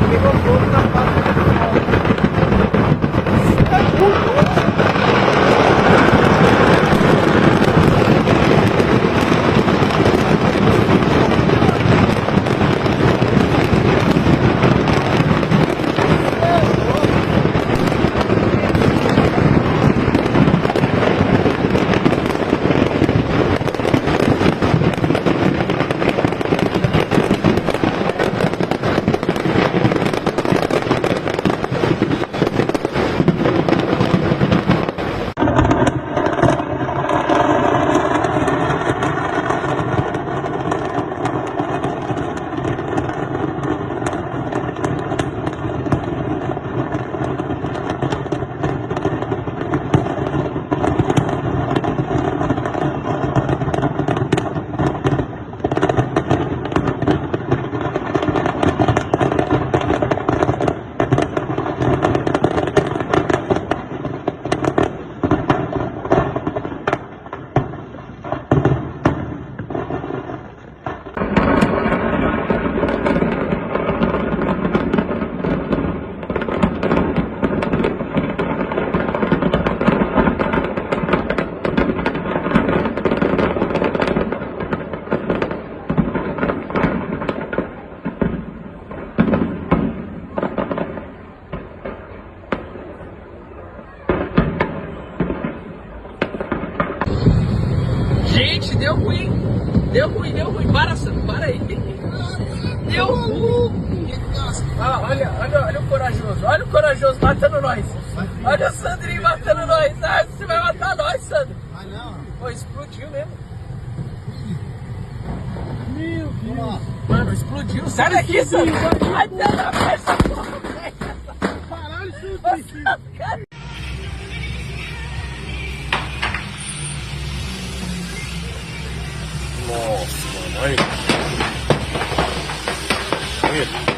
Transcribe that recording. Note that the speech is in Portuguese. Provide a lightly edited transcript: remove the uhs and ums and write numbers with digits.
Pegou fogo na fábrica. Gente, deu ruim. Deu ruim. Para, Sandro, para aí. Deu ruim. Olha o corajoso. Olha o corajoso matando nós. Olha o Sandrinho matando nós. Ah, você vai matar nós, Sandro. Ah, não. Pô, explodiu mesmo. Meu Deus. Mano, explodiu. Sai daqui, Sandro. Ai, Deus, essa porra. Caralho, Sandro. Nossa, mano, olha. Olha.